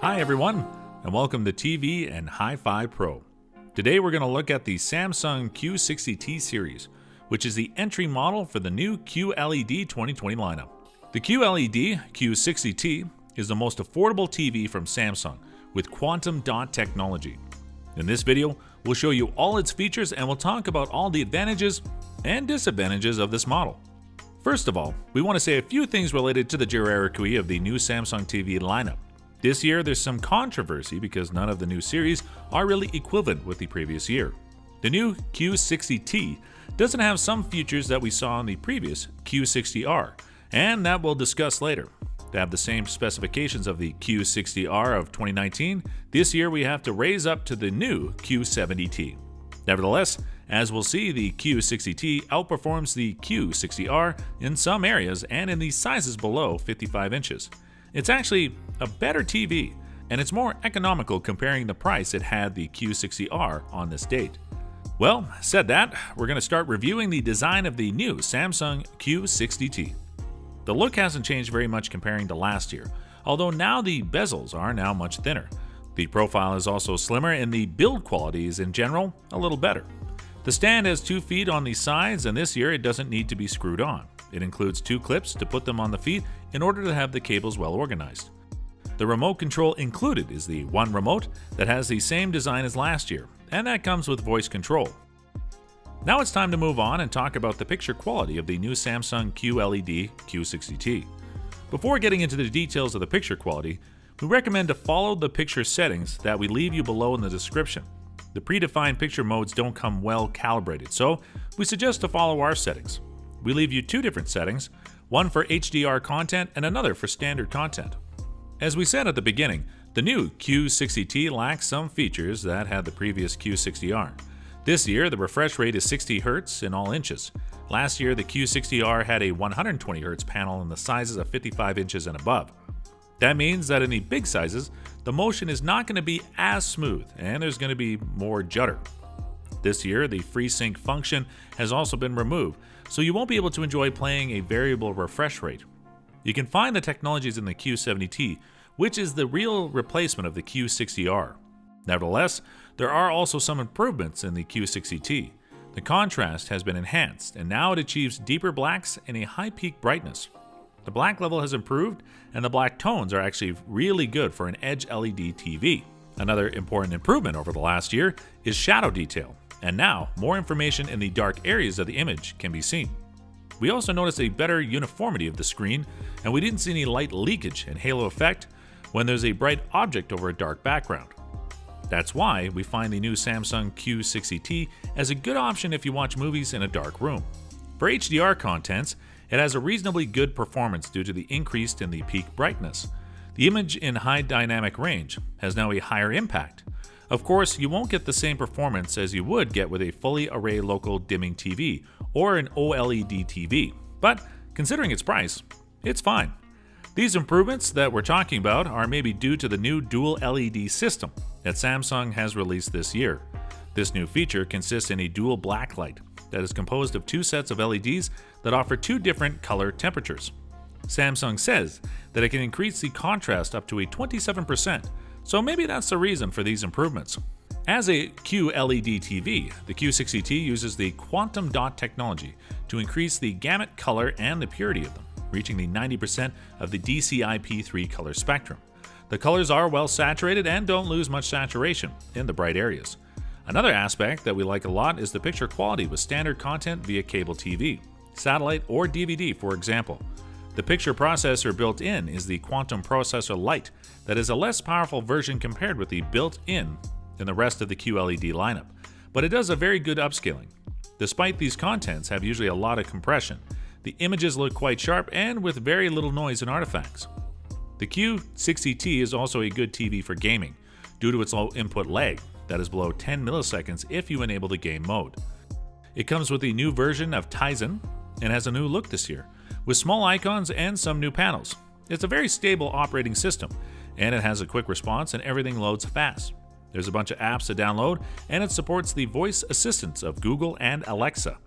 Hi everyone, and welcome to TV and Hi-Fi Pro. Today we're going to look at the Samsung Q60T series, which is the entry model for the new QLED 2020 lineup. The QLED Q60T is the most affordable TV from Samsung with quantum dot technology. In this video, we'll show you all its features and we'll talk about all the advantages and disadvantages of this model. First of all, we want to say a few things related to the hierarchy of the new Samsung TV lineup. This year, there's some controversy because none of the new series are really equivalent with the previous year. The new Q60T doesn't have some features that we saw in the previous Q60R, and that we'll discuss later. To have the same specifications of the Q60R of 2019, this year we have to raise up to the new Q70T. Nevertheless, as we'll see, the Q60T outperforms the Q60R in some areas and in the sizes below 55 inches. It's actually a better TV, and it's more economical comparing the price it had the Q60R on this date. Well, said that, we're going to start reviewing the design of the new Samsung Q60T. The look hasn't changed very much comparing to last year, although now the bezels are now much thinner. The profile is also slimmer and the build quality is in general a little better. The stand has 2 feet on the sides, and this year it doesn't need to be screwed on. It includes 2 clips to put them on the feet in order to have the cables well organized. The remote control included is the One Remote that has the same design as last year, and that comes with voice control. Now it's time to move on and talk about the picture quality of the new Samsung QLED Q60T. Before getting into the details of the picture quality, we recommend to follow the picture settings that we leave you below in the description. The predefined picture modes don't come well calibrated, so we suggest to follow our settings. We leave you 2 different settings, one for HDR content and another for standard content. As we said at the beginning, the new Q60T lacks some features that had the previous Q60R. This year, the refresh rate is 60 Hz in all inches. Last year, the Q60R had a 120 Hz panel in the sizes of 55 inches and above. That means that in the big sizes, the motion is not going to be as smooth and there's going to be more judder. This year, the FreeSync function has also been removed, so you won't be able to enjoy playing a variable refresh rate. You can find the technologies in the Q70T, which is the real replacement of the Q60R. Nevertheless, there are also some improvements in the Q60T. The contrast has been enhanced, and now it achieves deeper blacks and a high peak brightness. The black level has improved, and the black tones are actually really good for an Edge LED TV. Another important improvement over the last year is shadow detail, and now more information in the dark areas of the image can be seen. We also noticed a better uniformity of the screen, and we didn't see any light leakage and halo effect when there's a bright object over a dark background. That's why we find the new Samsung Q60T as a good option if you watch movies in a dark room. For HDR contents, it has a reasonably good performance due to the increase in the peak brightness. The image in high dynamic range has now a higher impact. Of course, you won't get the same performance as you would get with a fully array local dimming TV or an OLED TV, but considering its price, it's fine. These improvements that we're talking about are maybe due to the new dual LED system that Samsung has released this year. This new feature consists in a dual black light that is composed of 2 sets of LEDs that offer 2 different color temperatures. Samsung says that it can increase the contrast up to a 27%, so maybe that's the reason for these improvements. As a QLED TV, the Q60T uses the quantum dot technology to increase the gamut color and the purity of them, reaching the 90% of the DCI-P3 color spectrum. The colors are well saturated and don't lose much saturation in the bright areas. Another aspect that we like a lot is the picture quality with standard content via cable TV, satellite, or DVD, for example. The picture processor built in is the Quantum Processor Lite that is a less powerful version compared with the built-in in the rest of the QLED lineup, but it does a very good upscaling. Despite these contents have usually a lot of compression, the images look quite sharp and with very little noise and artifacts. The Q60T is also a good TV for gaming due to its low input lag that is below 10 milliseconds if you enable the game mode. It comes with a new version of Tizen and has a new look this year, with small icons and some new panels. It's a very stable operating system, and it has a quick response and everything loads fast. There's a bunch of apps to download, and it supports the voice assistants of Google and Alexa.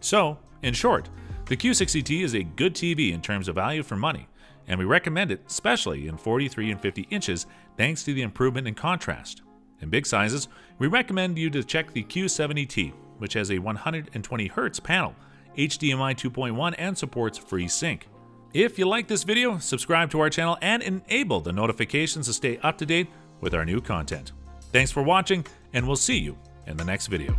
So, in short, the The Q60T is a good TV in terms of value for money, and we recommend it especially in 43 and 50 inches thanks to the improvement in contrast. In big sizes, we recommend you to check the Q70T, which has a 120Hz panel, HDMI 2.1, and supports FreeSync. If you like this video, subscribe to our channel and enable the notifications to stay up to date with our new content. Thanks for watching, and we'll see you in the next video.